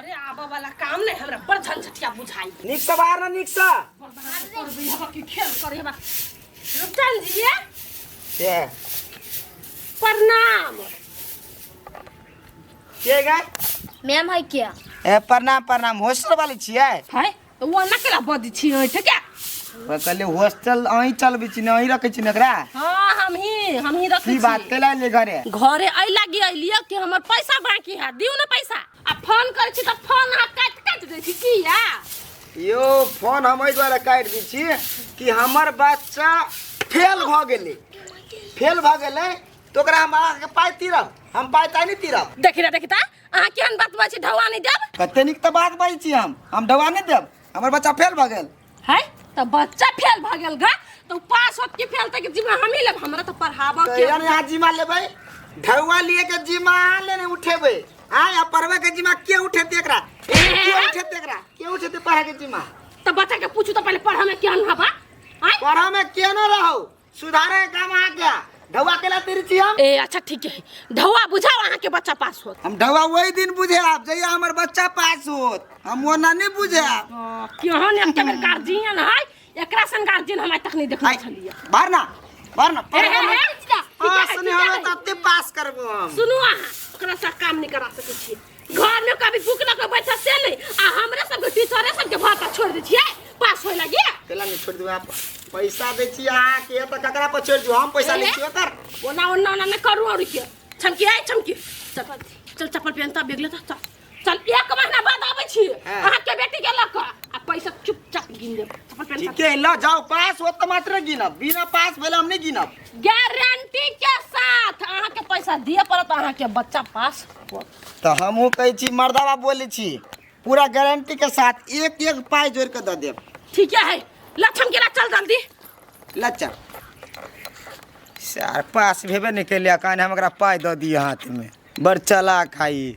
घरे आबा वाला काम नहीं हमरा बड़ झंझटिया बुझाई। निक से बाहर ना निक से की खेल करे बा। रुपचंद जी ये प्रणाम। के गए मैम है क्या? ए प्रणाम प्रणाम हॉस्टल वाली छियै है तो वो ना केला बदी छी ठीक है। कहले हॉस्टल अही चलबी छी नहीं रखे छी नकरा। हां हम ही रखे छी। की बात केला ले घरे आई लागी आइलिया कि हमर पैसा बाकी है दियो ना पैसा। आ फोन कर छी त फोन आ काट दे छी की या। यो फोन हम द्वारा काट दी छी कि हमर बच्चा फेल भ गेले तो ओकरा हम आके पाई तीरब हम पाई ताई नहीं तीरब। देखिता आ केन बात बाची ढवा नहीं देब। कते निक त बात बाई छी हम ढवा नहीं देब। हमर बच्चा फेल भ गेल है तो बच्चा फेल भ गेल गा तो पास होत के फेल तक जिम्मा हम ही लेब। हमरा तो पढ़ाबा के यानी आज जिम्मा लेबै ढवा लिए के जिम्मा लेने उठेबै। या पढ़वे के जिम्मा के उठेते एकरा के उठेते पढ़ा के जिम्मा। तो बच्चा के पूछू तो पहले पढ़ा में क्या हवा पढ़ा में के न रहो सुधारे काम आ गया ढवा केला तेरी छी हम। ए अच्छा ठीक है ढवा बुझाओ अहाँ के बच्चा पास होत। हम ढवा वही दिन बुझे आप जइया हमर बच्चा पास होत हम वो ना नहीं बुझे आप। केहन एक बेर गार्जियन है एकरा सन गार्जियन हम तक नहीं देखले छलिए। बाहर ना सुनी हम तते पास करबो हम। सुनु अहाँ ओकरा से काम नहीं करा सके छी। घर में कभी भूख ना के बैठा से नहीं आ हमरे सब के टीचरे सब के भात छोड़ दे छिए पास होय लगे। केला नहीं छोड़ दो आप पैसा दे छी आ के त ककरा पर छोड़ दो हम पैसा ले छियो कर ओना नहीं करू और के चमकी चल चप्पल पहनता बैग लेता चल एक महीना बाद आबै छी अहाँ के बेटी के लक आ पैसा चुपचाप गिन देब। चप्पल पहन ठीक है ल जाओ पास होत त मात्र गिनब बिना पास भेले हम नहीं गिनब। गारंटी के साथ अहाँ के पैसा दिए पड़त अहाँ के बच्चा पास होत। तो हमहू कहै छी मर्दावा बोले छी पूरा गारंटी के साथ एक पाई जोड़ के द देब। ठीक है लक्षण के चल जल्दी लच्चा सर पास भेबे नहीं केलिया कान हमरा पाई द दिए हाथ में बड़ चला खाई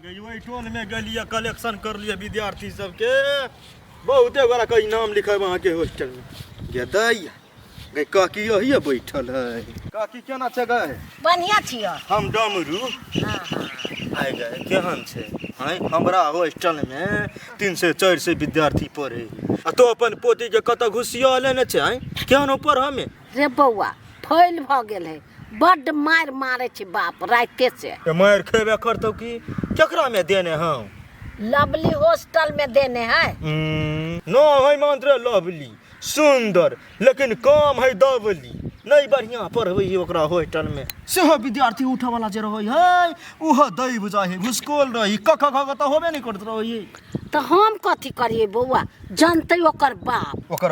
वही टोल में गलिया कलेक्शन कर लिया विद्यार्थी सबके बहुते बड़ा कई नाम लिखब वहाँ के हॉस्टल में गे दैया गे काकी यही बैठल है। काकी केना छै गए बढ़िया छियो हम डमरू आइ गए केहन छै हैं हमरा हॉस्टल में 300-400 विद्यार्थी पढ़े आ तो अपन पोती के कत घुसिया लेने छै हैं केहन पढ़ हमें रे बौआ फैल भ गेल है बड़ मार मारे छी बाप राते से। मार खेबे करतौ की केकरा में देने हम लवली हॉस्टल में देने हैं। नो है मंत्र लवली सुंदर लेकिन काम है दबली नहीं बढ़िया पढ़बै ओकरा हॉस्टल में सेहो विद्यार्थी उठा वाला जे रहै है ओह दै बुझाही भुसकोल रही कख त होबे नहीं करत रहै तो हम कथी करिए बौआ जानते ओकर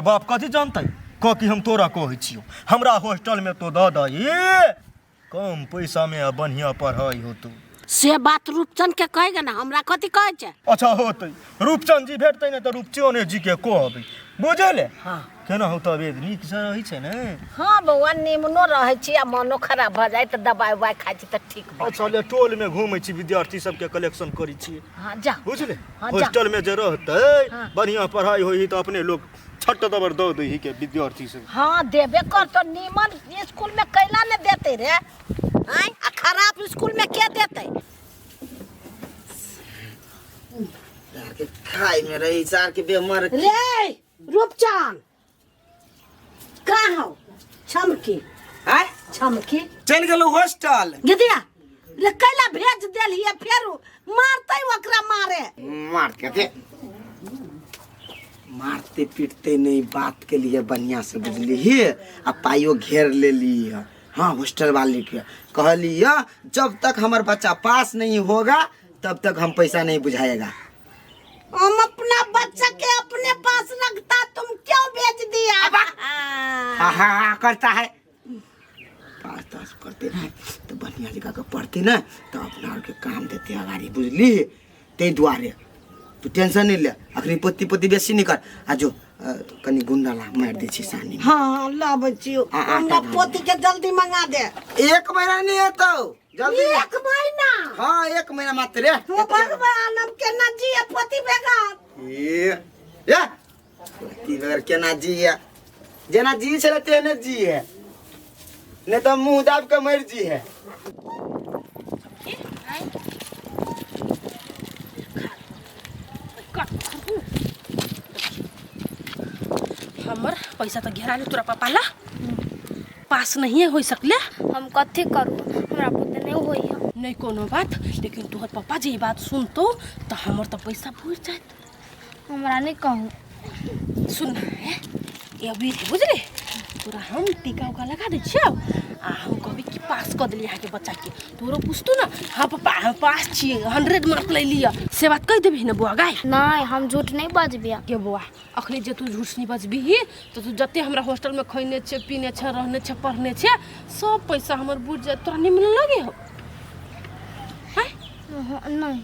बाप कथी जानतै कि हम तोरा कहै छियो हमरा हॉस्टल में तो द दही कम पैसा में बढ़िया पढ़ाई होतो से बात रूपचंद के कहेगा ना हमरा कथी कहे छै। अच्छा होतै रूपचंद जी भेटतै ने त रूपचंद जी के कहबै बुझले। हां केना हो तबियत नीक से रहै छै ने। हां बौआ निमनो रहै छी आ मनो खराब भ जाय त दवाई उवाई खाइ छी त ठीक भ। अच्छा ले टोल में घूमै छी विद्यार्थी सब के कलेक्शन करै छी। हां जा बुझले हॉस्टल में जे रहतै बढ़िया पढ़ाई होई त अपने लोग छट दबर दो दही के विद्यार्थी सब। हां देबे कर तो निमन स्कूल में कैला ने देते रे हैं आ खराब स्कूल में के देते यार के खाई में रही सार के बेमार रे रूपचंद का हो छमकी है छमकी चल गेलो हॉस्टल गिदिया रे कैला भेज देलिए फेर मारतै ओकरा मारते पीटते नहीं बात के लिए बढ़िया से बुझली ही आ पाइयो घेर ले ली। हाँ हॉस्टल वाले के कहली जब तक हमारा बच्चा पास नहीं होगा तब तक हम पैसा नहीं बुझाएगा। हम अपना बच्चा के अपने पास रखता तुम क्यों भेज दिया। हाँ करता है पास करते ना तो बढ़िया जगह का पढ़ते ना तो अपना के काम देते अगाड़ी बुझली ते द्वारे तू टेंशन नहीं ले अखनी पोती बेसी नहीं कर आ जो कनी गुंडा ला मार दे छी सानी। हां ला बच्चियो हमरा पोती के जल्दी मंगा दे। 1 महीना नहीं है तो जल्दी 1 महीना। हां 1 महीना मात्र रे भगवान हम के ना जी पोती बेगा या पोती बेगर के ना जी है जना जी छले तेने जी है नहीं तो मुंह दाब के मर जी है। हमर पैसा तो घेरा ले तोरा पापा ला पास नहीं हो सकले। हम कथी करू, हमरा बुते नहीं होई है। नहीं कोनो बात, लेकिन तोहर पापा जी बात सुनतो तो हमर तो पैसा भूल जात। हमरा नहीं कहूँ। सुन है ये अभी बुझले तोरा हम टीका उका लगा दे छियो आ हम कहबे कि पास कर देली के बच्चा के। तोरो पूछतो ना हाँ पापा हम पास छिए 100 मार्क ले लिया से बात कह देबी ना बुआ गाय। नहीं हम झूठ नहीं बजबिया के बुआ अखनी जे तू झूठ नहीं बजबी तो तू जते हमरा हॉस्टल में खइने छे पीने छे रहने छे पढ़ने छे सब पैसा हमर बुझ जाए तोरा नहीं मिले लगे हो हैं नहीं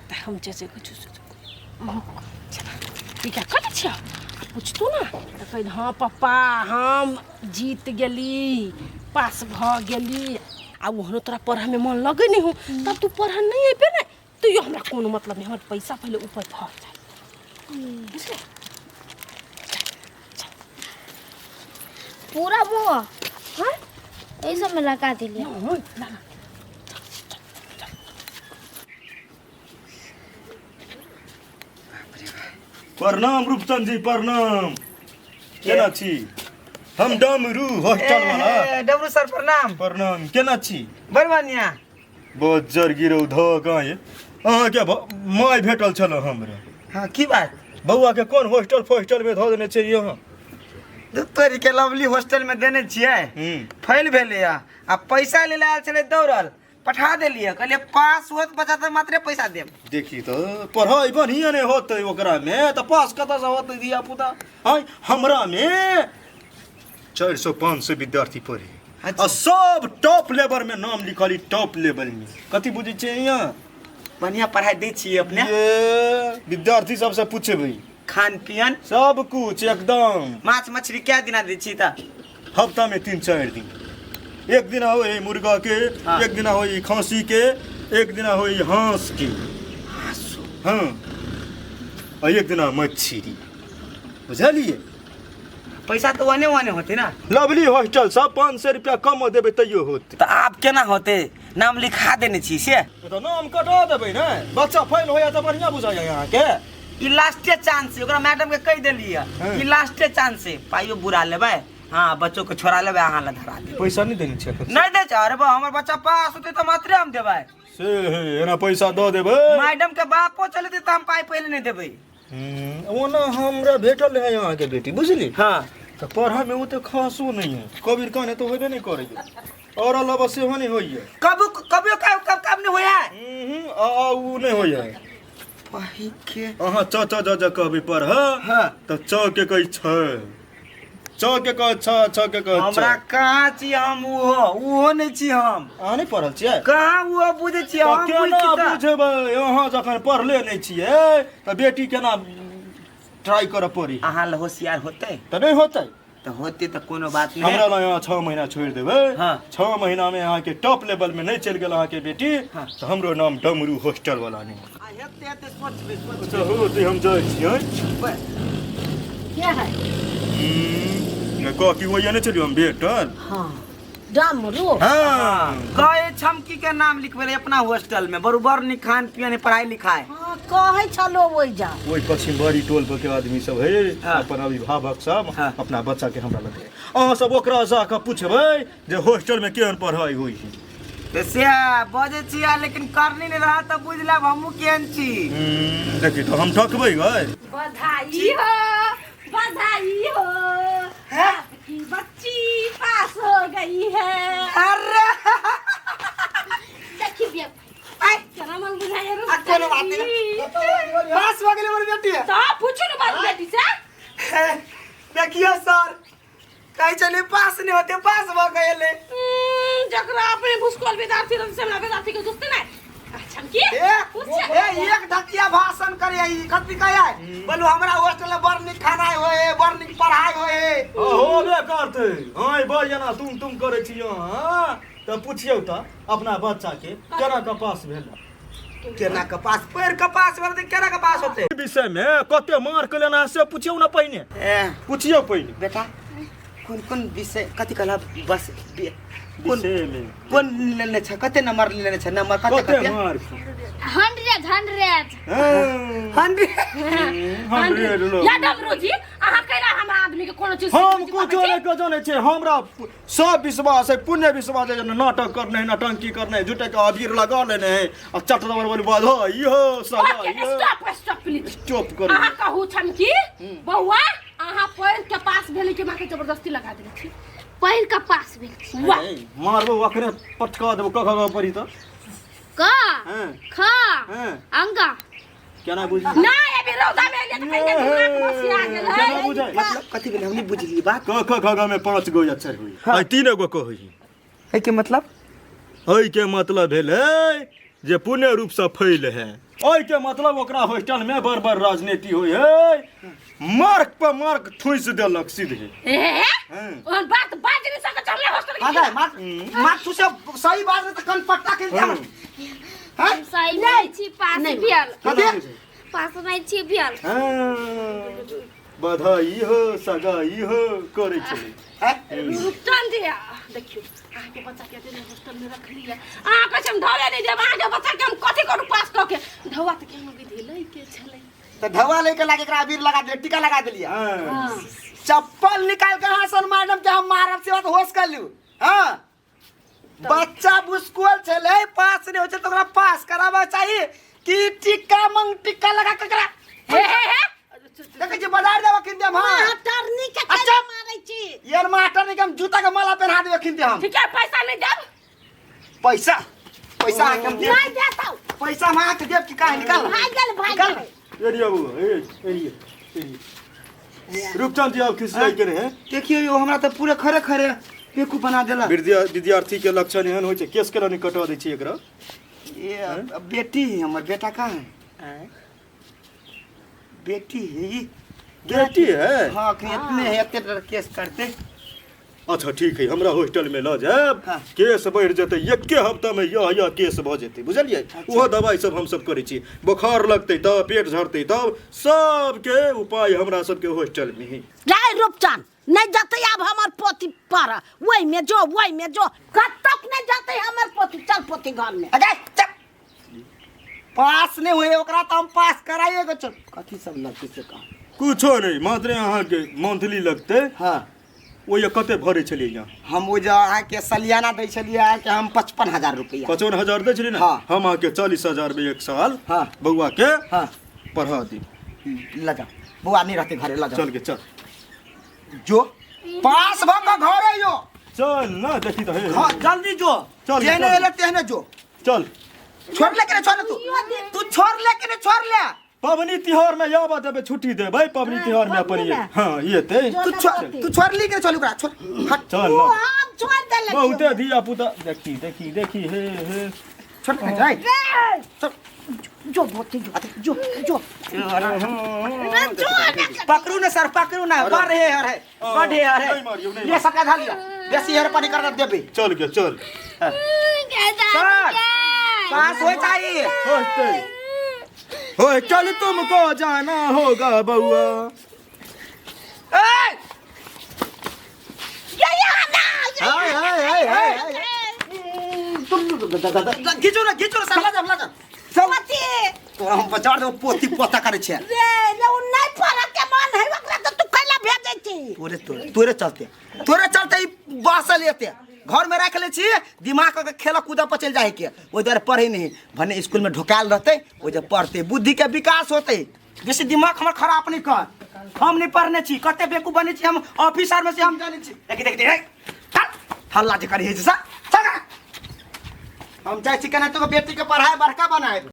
त हम जैसे कुछ ठीक है कर छे पूछतू ना तो कह हाँ पापा हम जीत गेली पास भ गेली आ ओहनो तोरा पढ़ा में मन लगे नहीं हो तब तू पढ़ा नहीं अबे ना तो यो हमरा कोनो मतलब नहीं। हमर पैसा पहले ऊपर भर जाए बुझले पूरा मुँह हाँ यही सब में लगा दिलिए। प्रणाम रूपचंद जी प्रणाम। केना छी? हम डमरू हॉस्टल वाला। डमरू सर प्रणाम। प्रणाम केना छी? बड़ बढ़िया। बजर गिरौ ध गाय अहाँ के माय भेटल छल हमरा। हाँ की बात? बउआ के कोन हॉस्टल में ध देने छै यहाँ? तोरी के लवली हॉस्टल में देने छियै फैल भेले आ पैसा ले आयल छले दौड़ल पठा देलिए कहलिए पास होत बचा त मात्र पैसा देब। देखी तो पढ़ाई बढ़िया नहीं होते ओकरा में तो पास कत से होते दिया पुता। हाय हमरा में 400-500 विद्यार्थी पढ़े अच्छा। और सब टॉप लेवल में नाम लिखली टॉप लेवल में कथी बुझे छे यहाँ बढ़िया पढ़ाई दै छियै अपने। ये विद्यार्थी सबसे पूछबे खान पियन सब कुछ एकदम। माछ मछली क्या दिना दै छी त? हफ्ता में 3-4 दिन। एक दिन हो मुर्गा के हाँ। एक दिन हो खसी के एक दिन हो हांस के हाँ और एक दिन मछली बुझलिए। पैसा तो वने वने होते ना। लवली हॉस्टल सब 500 रुपया कम देवे तैयो होते तो आप केना होते नाम लिखा देने छी से? तो नाम कटा देवे ना बच्चा फेल होया तो बढ़िया बुझाया यहाँ के। ई लास्टे चांस है ओकरा मैडम के कह देलिए हाँ। ई लास्टे चांस है पाइयो बुरा लेबै हाँ बच्चों को छोड़ा लेबै अहाँ ला धरा दे। पैसा नहीं देने छे नहीं दे छ अरे बा हमर बच्चा पास होते तो मात्र हम देबै से एना पैसा दो देवे। मैडम के बापो चलते तो हम पाई पहले नहीं देबै। ओना हमरा भेटल है यहाँ के बेटी बुझली। हाँ तो पढ़ा में वो तो खासो नहीं है कबीर कहने तो होबे नहीं करे और अलावा से हो नहीं होइए कब कब कब नहीं होया आ उ नहीं होइए पाई के अहाँ च च ज ज कहबे पर हाँ तो च के कह छ च के कह छ के कह हमरा कहाँ छी हम वो नहीं छी हम। अहाँ नहीं पढ़ल छियै कहाँ वो बुझे छी हम केना बुझबै अहाँ जखन पढ़ले नहीं छियै त बेटी केना ट्राई कर पड़ी। अहाँ ल होशियार होते त नहीं होतै तो होते तो कोनो बात नहीं। हमरा ला यहाँ 6 महीना छोड़ देबै। हाँ। 6 महीना में यहाँ के टॉप लेवल में नहीं चल गेल अहाँ के बेटी हाँ। तो हमरो नाम डमरू हॉस्टल वाला नहीं। हेते हेते सोच अच्छा हो ते हम जाय छियै क्या है न कह कि ओया नहीं चलियो हम बेटल। हाँ डमरू हाँ गए छमकी के नाम लिखबे अपना हॉस्टल में बरोबर नि खान पियन पढ़ाई लिखाई। हाँ कहे छलो ओइ जा वही पश्चिम बड़ी टोल पर के आदमी सब है हाँ। अपन अभिभावक सब हाँ। अपना बच्चा के हमरा लगे अहाँ सब ओकरा जाके पूछबै जे हॉस्टल में केहन पढ़ाई होई है। तो से बजे छिया लेकिन करनी नहीं रहा तो बुझ लेब हमहू केहन छी। देखी तो हम ठकबै गए। बधाई हो आपकी बच्ची पास हो गई है। अरे देखी बिया आई केना मन बुझाया रे कोनो बात नहीं पास हो गेले मोर बेटी। तो पूछो ना बात बेटी से देखिए सर कहीं चले पास नहीं होते पास हो गए जकरा अपने भूसकोल विद्यार्थी रन से विद्यार्थी के दोस्त नहीं छमकी एक ढकिया भाषण करे ई कथि कहै बोलू हमरा हॉस्टल में बड़ निक खाना होए बड़ निक पढ़ाई होए होबे करते हां बड़ जना तुम करे छी हां त पूछियौ त अपना बच्चा के केना कपास भेल केना कपास पैर कपास भर केना कपास होते विषय में कते मार के लेना से पूछियौ ना पहिने पूछियौ पहिने बेटा कौन कौन विषय कथि कहला बस विषय में कौन लेने छ कते नंबर लेने छ नंबर कते कते कते मार्क 100 100 या डमरू जी अहाँ कैला हमरा आदमी के कोनो चीज हम कुछ नहीं के जाने छे हमरा सब विश्वास है पुण्य विश्वास है नाटक करने है नौटंकी करने है झूठे का अबीर लगा लेने है और चट दबर बोली बाधो इहो सगा इहो स्टॉप प्लीज स्टॉप करो अहाँ कहू छन की बौआ अहाँ पैर के पास भेली के मां के जबरदस्ती लगा देली छी पैर का पास भेल वाह मारबो अखरे पटका देबो कखा परी त क हैं ख हैं अंगा केना बुझी ना अभी रौदा में ले तो कहीं दिमाग मसिया गेल केना है बुझाई मतलब कथी भेल हम नहीं बुझली बात क ख ग में 5 गो अक्षर हुई आ 3 गो कहई है के मतलब ओई के मतलब भेलै जे पुण्य रूप से फैल है ओई के मतलब ओकरा हॉस्टल में बर राजनीति होय है मार्क पर मार्क ठुस देलक सीधे ए हैं और बात बाज नहीं सके चले हॉस्टल आ गए मार तू से सही बात है तो कन पट्टा के दिया हम सही नहीं छी पास भेल केना बुझाई पास नहीं छी भेल बधाई हो सगाई हो करे चले रुपचान दिया देखियो अहाँ के बच्चा के देने हॉस्टल में रख लिया अहाँ कहै हम धोले नहीं देब अहाँ के बच्चा के हम कथि करू पास क के धोवा त केहनो विधि लई के छले तो धवा लेके लागे एकरा अबीर लगा दे टीका लगा देलिए हां चप्पल निकाल के हासन मैडम के हम मारब से बात होश कर लियो हां बच्चा बुस्कुल छले पास नहीं होचे तो ओकरा पास कराबा चाहिए कि टीका मंग टीका लगा के करा हे देखे जे बाजार देबा किन देम हां मास्टरनी के कैसे मारै छी यार मास्टर ने के हम जूता के माला पहना देबे किन दे हम ठीक है पैसा नहीं देब पैसा पैसा हम दे नहीं देता पैसा मांग के देब कि काहे निकाल भाई गेल एरिया वो एरिया रूपचंद जी आप किस लायक के रहे देखियो यो हमरा तो पूरे खरे खरे बेकू बना देला विद्यार्थी के लक्षण एहन होय छै केस केला नहीं कटवा दै छी एकरा ये बेटी है हमर बेटा कहाँ है बेटी है ये बेटी है हाँ इतने है इतने केस करते अच्छा ठीक है हमरा हॉस्टल में ल जाब हाँ। केस बढ़ जते एके हफ्ता में यह केस भ जेते बुझलिए वो दवाई सब हम सब करै छी बुखार लगते तब पेट झड़ते तब सबके उपाय हमरा सबके हॉस्टल में है जाय रूपचान नहीं जाते अब हमर पोती पर वही में जो कब तक नहीं जाते हमर पोती चल पोती घर में अरे चल पास नहीं हुए ओकरा तो हम पास कराइए गो चल कथी सब लगती से कहा कुछो नहीं मात्र यहाँ के मंथली लगते हाँ वो ये कते भरे छलिए यहाँ हम वो जो आके सलियाना दे छलिए कि हम 55,000 रुपया 55,000 दे छलिए ना हाँ। हम आके 40,000 में एक साल हाँ। बउआ के हाँ पढ़ा दी ला जा बुआ नहीं रहते घरे ला जा चल के चल जो पास भग घरे यो चल ना देखी तो है हाँ जल्दी जो चल, जेने चल। एले तेने जो चल छोड़ ले के छोड़ तू छोड़ ले के छोड़ ले पबनी तिहार में या बात है छुट्टी दे भाई पबनी तिहार में अपन ये हाँ ये ते तू छोड़ ली के चल ओकरा छोड़ हट चल ना हम छोड़ देले बहुते धिया पुता देखी हे छोड़ के जाए जो पोती जो पकड़ू ना सर पकड़ू ना बढ़ रहे है नहीं मारियो, नहीं ये सब का लिया बेसी हेर पानी कर देबे चल के चल सर पास हो चाहिए हो चल तुमको जाना होगा बउआ ए ये आना हाय तुम खींचो ना सर ला जा पोती तो हम बचार दो पोती पोता करे छे रे उ नहीं पड़ा के मन है ओकरा तो तू कैला भेजै छी तोरे चलते ई बस लेते घर में रख ले छी दिमाग के खेल कूद पर चल जाए के ओइ दर पढ़े नहीं भने स्कूल में ढोकाल रहते ओइ जब पढ़ते बुद्धि के विकास होते जैसे दिमाग हमर खराब नहीं कर हम नहीं पढ़ने छी कते बेकूफ बने छी हम ऑफिसर में से हम जाने छी देख हल्ला जे करे है हम चाहे छी केना तो बेटी के पढ़ाई बड़का बनाए